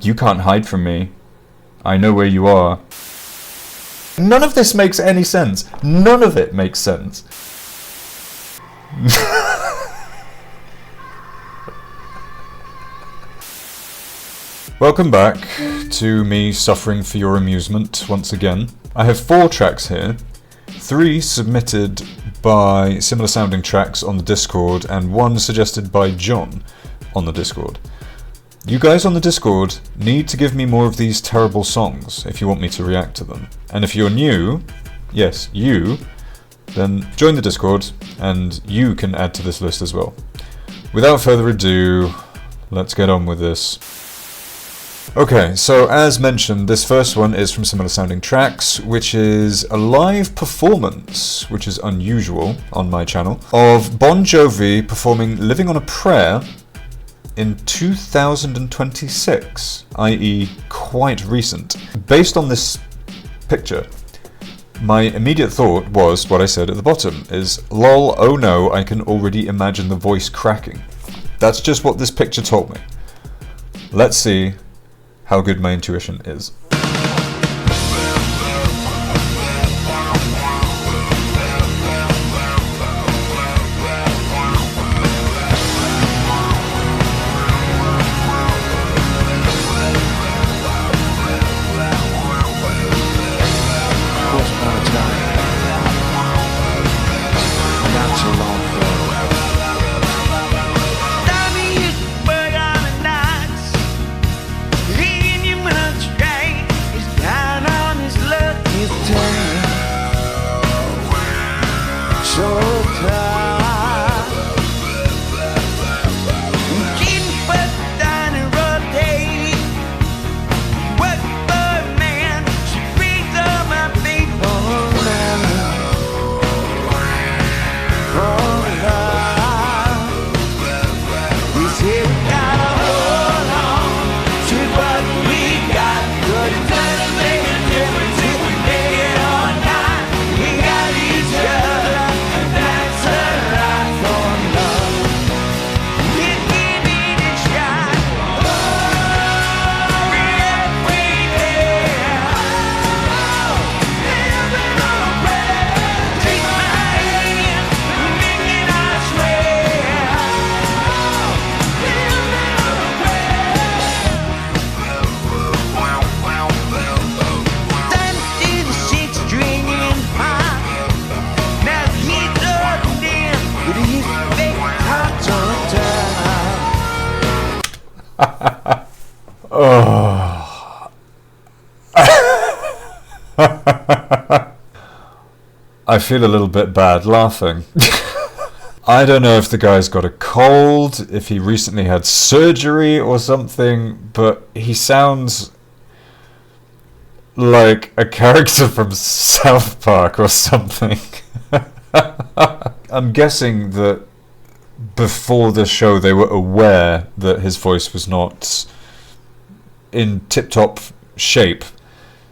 You can't hide from me. I know where you are. None of this makes any sense. None of it makes sense. Welcome back to me suffering for your amusement once again. I have 4 tracks here, 3 submitted by similar sounding tracks on the Discord and 1 suggested by John on the Discord. You guys on the Discord need to give me more of these terrible songs if you want me to react to them. And if you're new, yes, you, then join the Discord and you can add to this list as well. Without further ado, let's get on with this. Okay, so as mentioned, this first one is from Similar Sounding Tracks, which is a live performance, which is unusual on my channel, of Bon Jovi performing Living on a Prayer in 2026, i.e. quite recent. Based on this picture, my immediate thought was what I said at the bottom, is lol, oh no, I can already imagine the voice cracking. That's just what this picture told me. Let's see how good my intuition is. I feel a little bit bad laughing. I don't know if the guy's got a cold, if he recently had surgery or something, but he sounds like a character from South Park or something. I'm guessing that before the show they were aware that his voice was not in tip-top shape.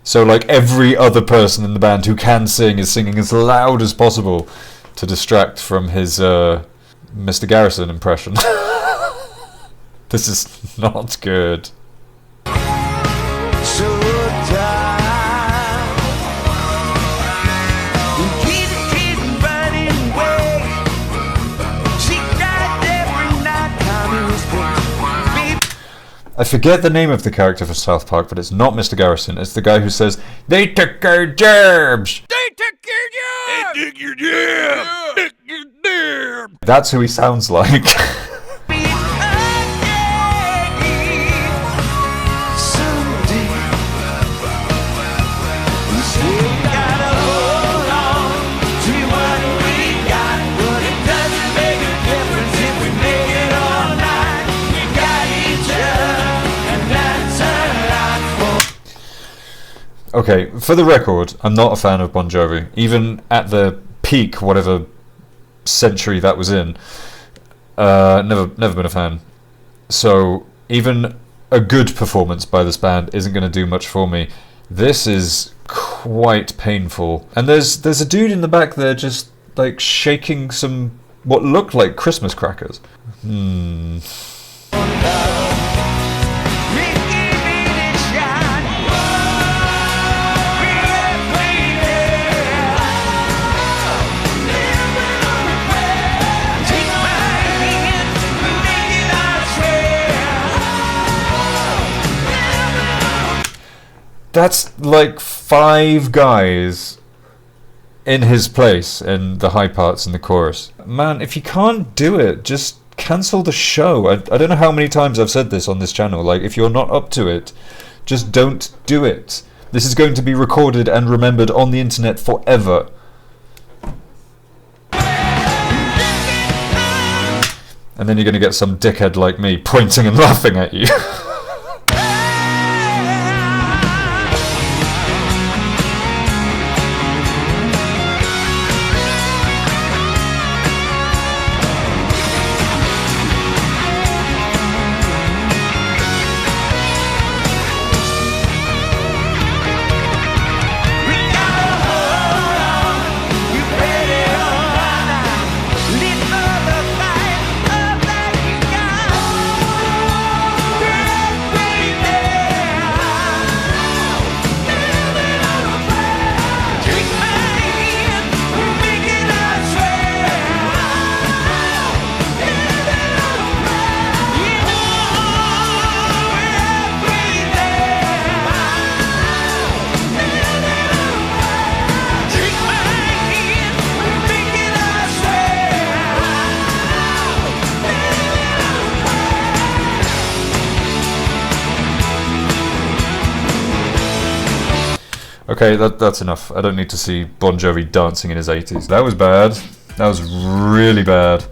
So like every other person in the band who can sing is singing as loud as possible to distract from his Mr. Garrison impression. This is not good. I forget the name of the character for South Park, but it's not Mr. Garrison. It's the guy who says, "They took our jobs! They took your jobs! They took your jobs! They took your jobs!" That's who he sounds like. Okay, for the record, I'm not a fan of Bon Jovi. Even at the peak, whatever century that was in, never been a fan. So even a good performance by this band isn't going to do much for me. This is quite painful. And there's a dude in the back there just like shaking some what looked like Christmas crackers. That's like 5 guys in his place in the high parts in the chorus. Man, if you can't do it, just cancel the show. I don't know how many times I've said this on this channel. Like, if you're not up to it, just don't do it. This is going to be recorded and remembered on the internet forever. And then you're going to get some dickhead like me pointing and laughing at you. Okay, that's enough. I don't need to see Bon Jovi dancing in his 80s. That was bad. That was really bad.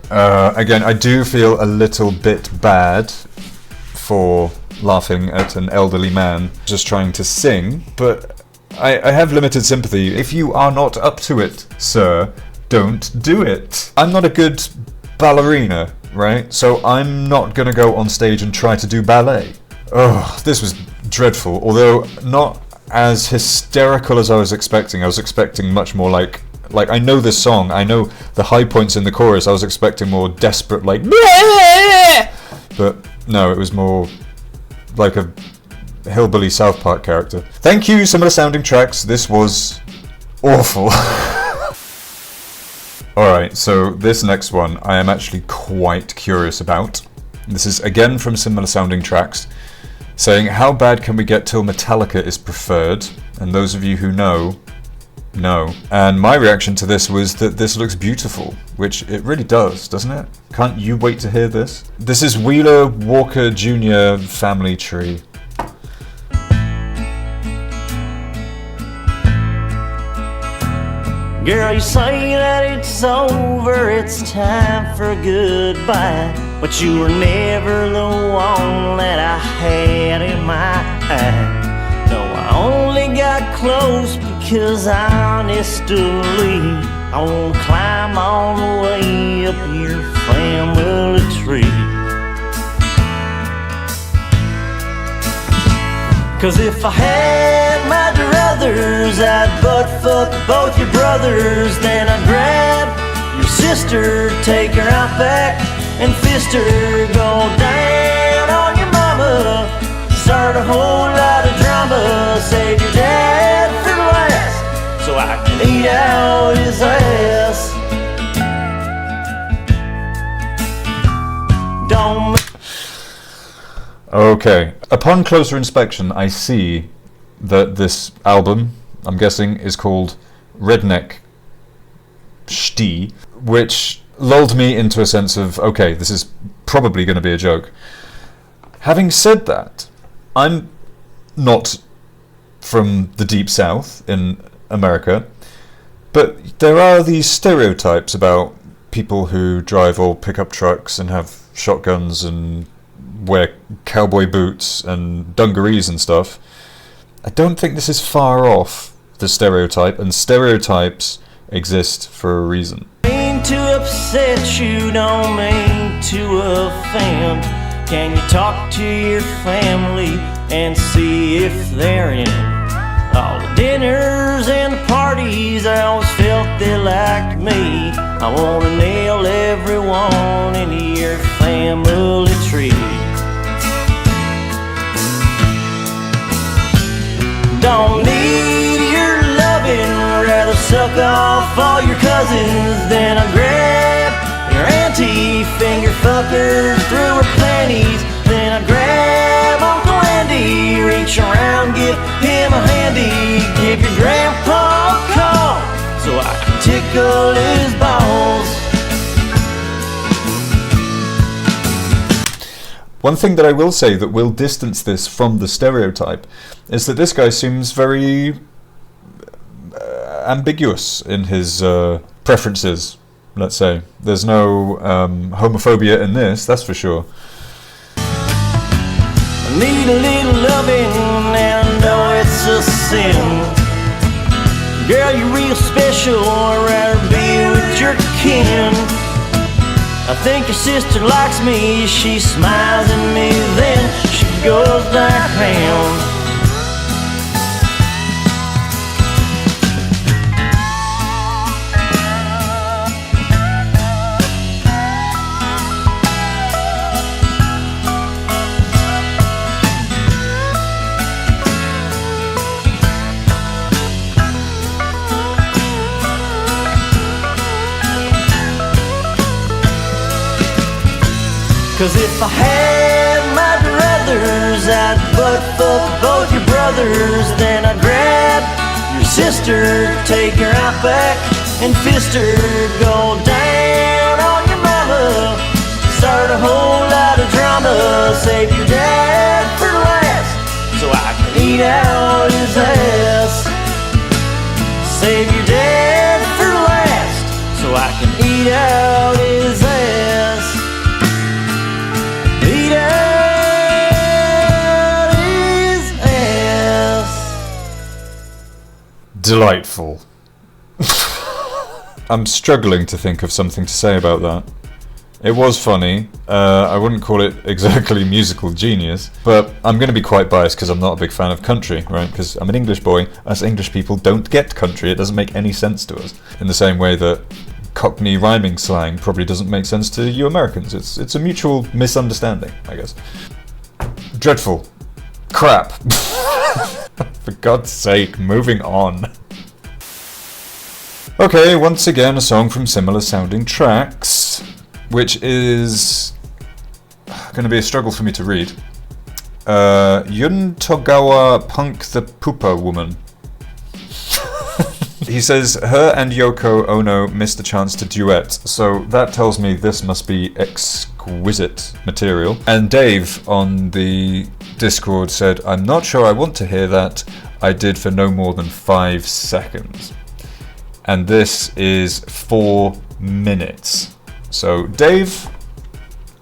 Again, I do feel a little bit bad for laughing at an elderly man just trying to sing, but I have limited sympathy. If you are not up to it, sir, don't do it. I'm not a good ballerina, right? So I'm not gonna go on stage and try to do ballet. Oh, this was dreadful, although not as hysterical as I was expecting. I was expecting much more like I know this song, I know the high points in the chorus. I was expecting more desperate, like, but no, it was more like a hillbilly South Park character. Thank you, similar sounding tracks. This was awful. Alright, so this next one I am actually quite curious about. This is again from Similar Sounding Tracks, saying, how bad can we get till Metallica is preferred? And those of you who know. And my reaction to this was that this looks beautiful, which it really does, doesn't it? Can't you wait to hear this? This is Wheeler Walker Jr. Family Tree. Girl, you say that it's over, it's time for goodbye, but you were never the one that I had in my eye. No, I only got close because honestly, I wanna climb all the way up your family tree. Cause if I had my druthers, I'd butt fuck both your brothers. Then I'd grab your sister, take her out back and fist her. Go down on your mama, start a whole lot of drama. Save your dad for last, so I can eat out his ass. Don't. Okay, upon closer inspection, I see that this album, I'm guessing, is called Redneck Shti, which lulled me into a sense of, okay, this is probably going to be a joke. Having said that, I'm not from the Deep South in America, but there are these stereotypes about people who drive old pickup trucks and have shotguns and wear cowboy boots and dungarees and stuff. I don't think this is far off the stereotype, and stereotypes exist for a reason. Mean to upset you, don't mean to offend. Can you talk to your family and see if they're in? All the dinners and the parties, I always felt they liked me. I wanna nail everyone into your family tree. Don't need your loving, rather suck off all your cousins. Then I grab your auntie, finger fucker through her panties. Then I grab Uncle Andy, reach around, give him a hand. tickle his balls. One thing that I will say that will distance this from the stereotype is that this guy seems very ambiguous in his preferences, let's say. There's no homophobia in this, that's for sure. I need a little loving and I know it's a sin. Girl, you're real special, I'd rather be with your kin. I think your sister likes me, she smiles at me, then she goes down. 'Cause if I had my druthers, I'd butt fuck both your brothers. Then I'd grab your sister, take her out back and fist her. Go down on your mama, start a whole lot of drama. Save your dad for last, so I can eat out his ass. Save your dad for last, so I can eat out his ass. Eat out his ass. Delightful. I'm struggling to think of something to say about that. It was funny. I wouldn't call it exactly musical genius, but I'm going to be quite biased because I'm not a big fan of country, right? Because I'm an English boy. Us English people don't get country. It doesn't make any sense to us. In the same way that Cockney rhyming slang probably doesn't make sense to you Americans. It's a mutual misunderstanding, I guess. Dreadful. Crap. For God's sake, moving on. Okay, once again a song from similar sounding tracks, which is going to be a struggle for me to read. Yun Togawa Punk the Pupa Woman. He says, her and Yoko Ono missed the chance to duet, so that tells me this must be exquisite material. And Dave on the Discord said, I'm not sure I want to hear that. I did for no more than 5 seconds. And this is 4 minutes. So, Dave,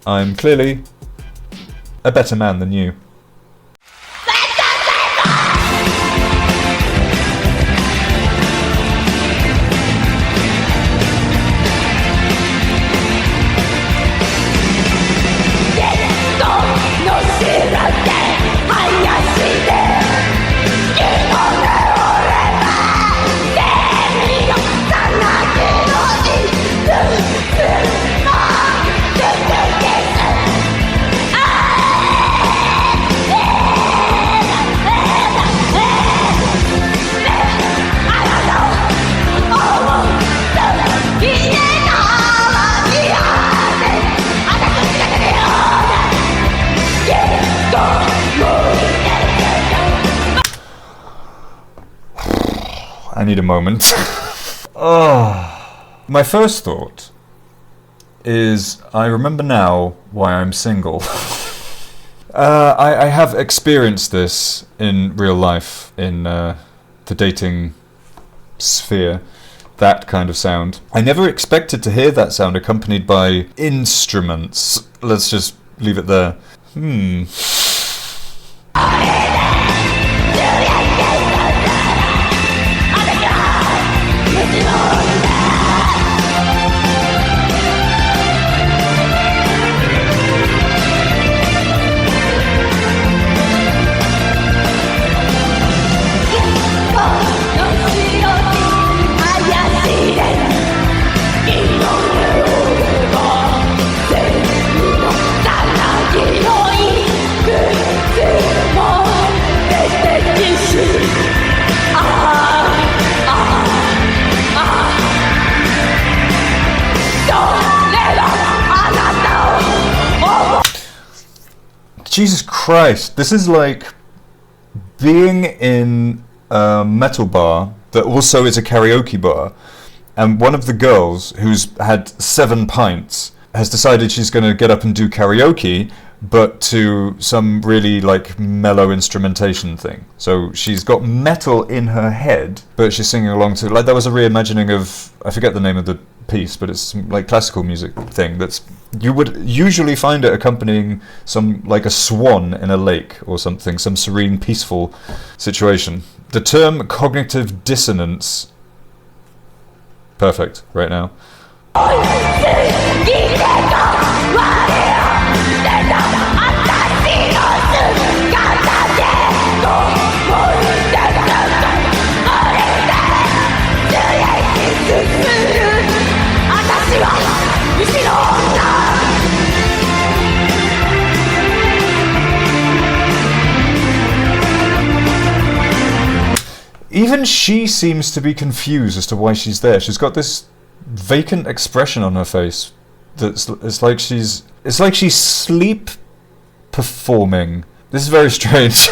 I'm clearly a better man than you. I need a moment. My first thought is, I remember now why I'm single. I have experienced this in real life, in the dating sphere, that kind of sound. I never expected to hear that sound accompanied by instruments. Let's just leave it there. Jesus Christ, this is like being in a metal bar that also is a karaoke bar, and one of the girls, who's had 7 pints, has decided she's going to get up and do karaoke, but to some really like mellow instrumentation thing. So she's got metal in her head, but she's singing along to, like, that was a reimagining of, I forget the name of the piece, but it's like classical music thing that's, you would usually find it accompanying some, like a swan in a lake or something, some serene, peaceful situation. The term cognitive dissonance, perfect right now. Even she seems to be confused as to why she's there. She's got this vacant expression on her face. It's like she's sleep performing. This is very strange.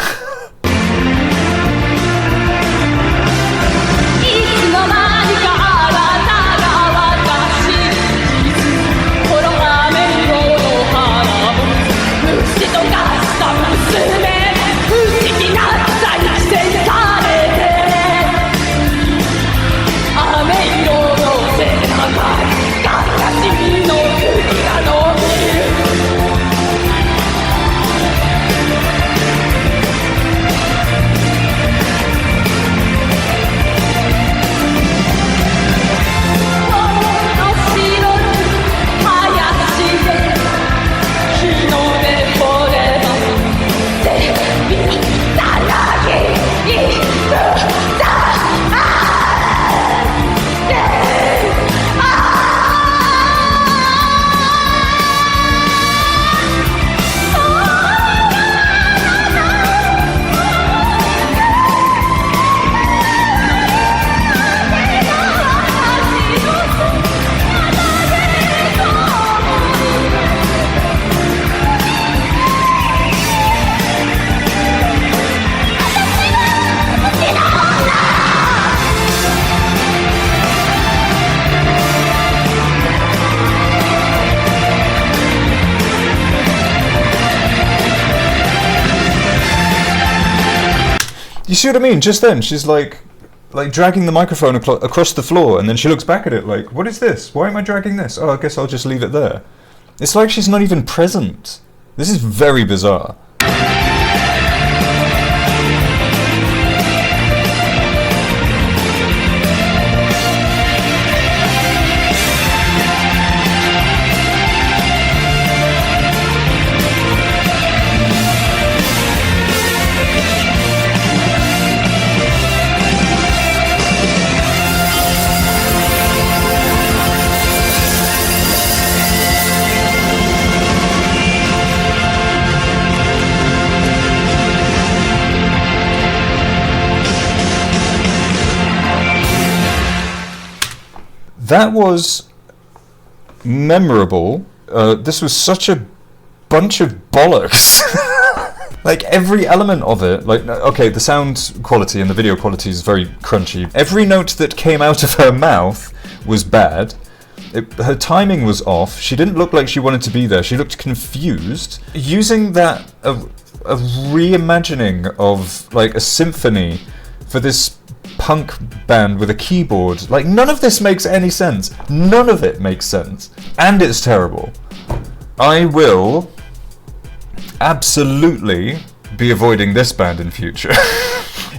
You see what I mean? Just then, she's like dragging the microphone across the floor, and then she looks back at it like, what is this? Why am I dragging this? Oh, I guess I'll just leave it there. It's like she's not even present. This is very bizarre. That was memorable. This was such a bunch of bollocks. Like every element of it, like, okay, the sound quality and the video quality is very crunchy. Every note that came out of her mouth was bad. Her timing was off. She didn't look like she wanted to be there. She looked confused. Using that, a reimagining of like a symphony for this punk band with a keyboard. Like, none of this makes any sense. None of it makes sense. And it's terrible. I will absolutely be avoiding this band in future.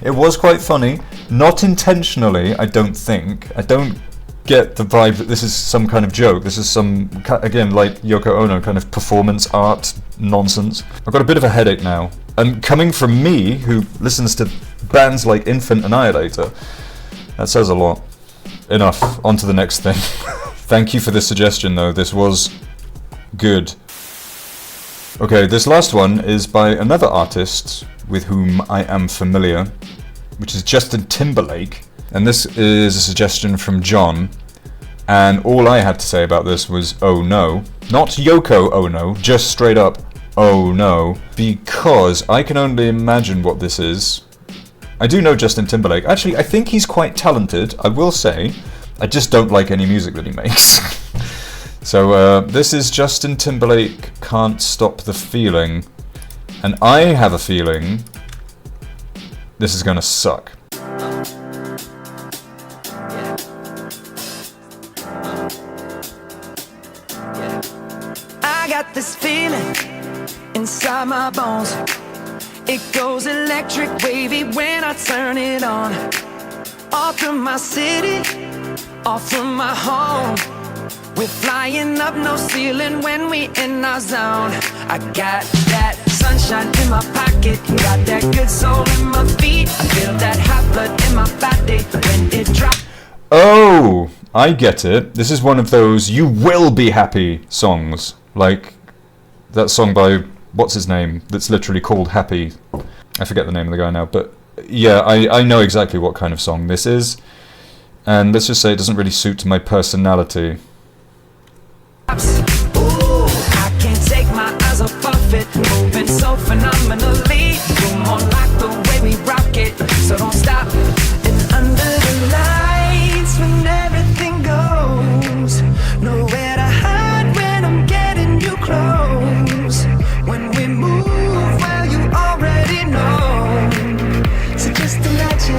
It was quite funny. Not intentionally, I don't think. I don't get the vibe that this is some kind of joke. This is some, again, like Yoko Ono, kind of performance art nonsense. I've got a bit of a headache now. And coming from me, who listens to bands like Infant Annihilator, that says a lot. Enough, on to the next thing. Thank you for this suggestion though, this was good. Okay, this last one is by another artist with whom I am familiar, which is Justin Timberlake. And this is a suggestion from John. And all I had to say about this was, oh no. Not Yoko Ono, just straight up, oh no. Because I can only imagine what this is. I do know Justin Timberlake. Actually, I think he's quite talented, I will say. I just don't like any music that he makes. So this is Justin Timberlake, Can't Stop the Feeling. And I have a feeling this is gonna suck. I got this feeling inside my bones. It goes electric wavy when I turn it on. All through my city, all through my home. We're flying up no ceiling when we in our zone. I got that sunshine in my pocket, got that good soul in my feet. I feel that hot blood in my body when it drops. Oh, I get it. This is one of those "you will be happy" songs, like that song by what's his name that's literally called Happy. I forget the name of the guy now, but yeah, I know exactly what kind of song this is, and let's just say it doesn't really suit my personality. Ooh, I can't take my eyes off of it, moving so phenomenally. You're more like the way we rock it, so don't stop. And under the lights when everything goes, nowhere to hide when I'm getting you close. When we move, well, you already know. So just imagine.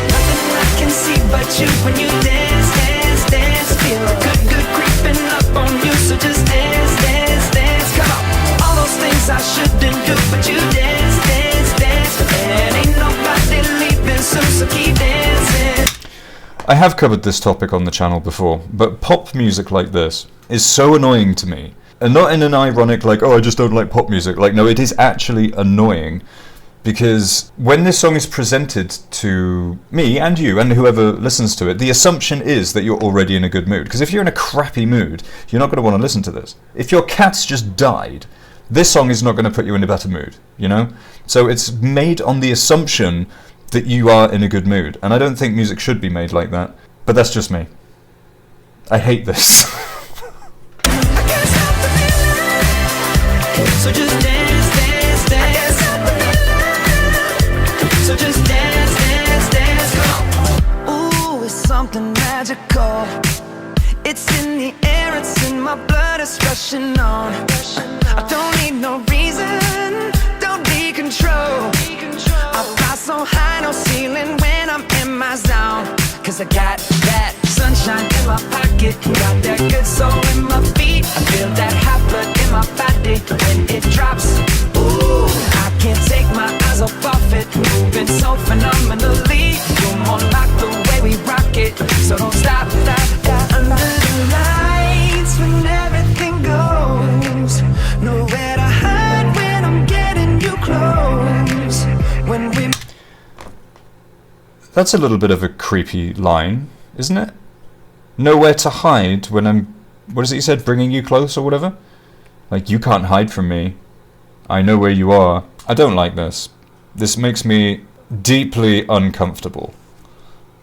Nothing I can see but you when you dance, dance, dance. Feel good creeping up on you. So just dance, dance, dance. Come on. All those things I shouldn't do, but you dance, dance, dance. And ain't nobody leaving soon, so keep dancing. I have covered this topic on the channel before, but pop music like this is so annoying to me. And not in an ironic, like, oh, I just don't like pop music. Like, no, it is actually annoying. Because when this song is presented to me and you and whoever listens to it, the assumption is that you're already in a good mood. Because if you're in a crappy mood, you're not going to want to listen to this. If your cat's just died, this song is not going to put you in a better mood, you know? So it's made on the assumption that you are in a good mood. And I don't think music should be made like that. But that's just me. I hate this. So just dance, dance, dance. So just dance, dance, dance. Ooh, it's something magical. It's in the air, it's in my blood, it's rushing on. I don't need no reason, don't need control. I fly so high, no ceiling when I'm in my zone. Cause I got that sunshine in my pocket, got that good soul in my feet. I feel that hot blood in my body when it drops. Ooh, I can't take my eyes off of it, moving so phenomenally. You're more like the way we rock it, so don't stop, stop, stop. Under the lights when everything goes, nowhere to hide when I'm getting you close. When we That's a little bit of a creepy line, isn't it? Nowhere to hide when I'm, what is it you said, bringing you close or whatever? Like, you can't hide from me. I know where you are. I don't like this. This makes me deeply uncomfortable.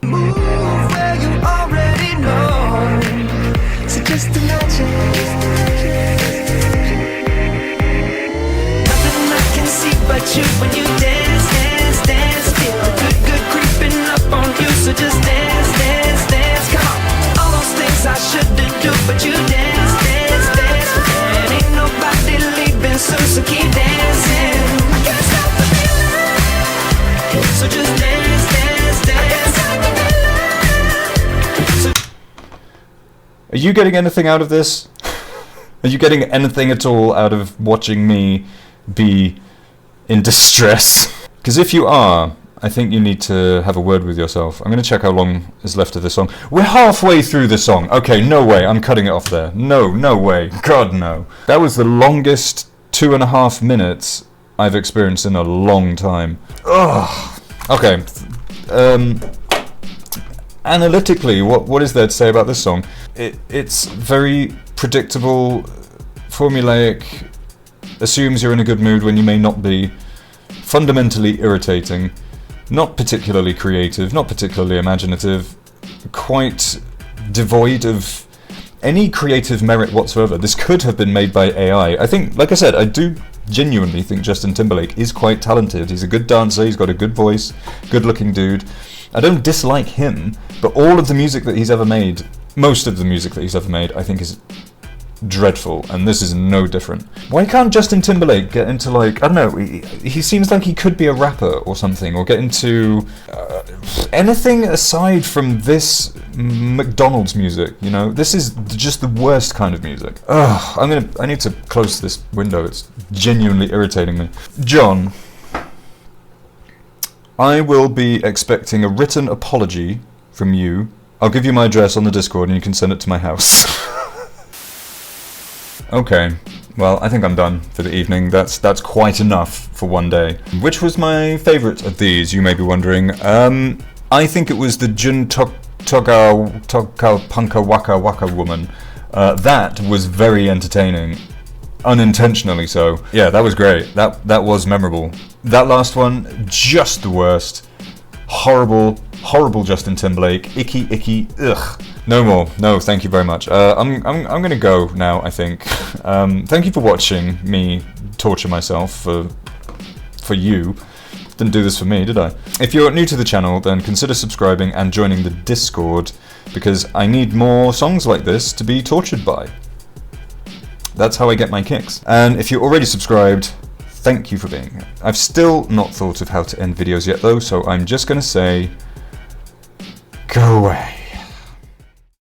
move where you already know. So just imagine. Nothing I can see but you when you dance, dance, dance. Feel good creeping up on you. So just dance, dance, dance. Come on. All those things I shouldn't do, but you dance, dance, dance. And ain't nobody leaving soon, so keep dancing. I can't stop the feeling. So just dance, dance, dance. Are you getting anything out of this? Are you getting anything at all out of watching me be in distress? Because if you are, I think you need to have a word with yourself. I'm going to check how long is left of this song. We're halfway through the song. Okay, no way. I'm cutting it off there. No way. God, no. That was the longest 2.5 minutes I've experienced in a long time. Ugh. Okay. Analytically, what is there to say about this song? It's very predictable, formulaic, assumes you're in a good mood when you may not be, fundamentally irritating, not particularly creative, not particularly imaginative, quite devoid of any creative merit whatsoever. This could have been made by AI. I think, like I said, I do genuinely think Justin Timberlake is quite talented. He's a good dancer, he's got a good voice, good looking dude. I don't dislike him, but all of the music that he's ever made, most of the music that he's ever made, I think is dreadful, and this is no different. Why can't Justin Timberlake get into, like, I don't know, he seems like he could be a rapper or something, or get into anything aside from this McDonald's music, you know? This is just the worst kind of music. Ugh, I need to close this window, it's genuinely irritating me. John, I will be expecting a written apology from you. I'll give you my address on the Discord and you can send it to my house. Okay, well, I think I'm done for the evening. That's quite enough for one day. Which was my favourite of these, you may be wondering. I think it was the Jun Togawa Punka Waka Waka woman. That was very entertaining. Unintentionally so. Yeah, that was great. That was memorable. That last one, just the worst. Horrible Justin Timberlake. Icky, ugh. No more. No, thank you very much. I'm gonna go now, I think. Thank you for watching me torture myself for you. Didn't do this for me, did I? If you're new to the channel, then consider subscribing and joining the Discord, because I need more songs like this to be tortured by. That's how I get my kicks. And if you're already subscribed, thank you for being here. I've still not thought of how to end videos yet though, so I'm just gonna say, go away.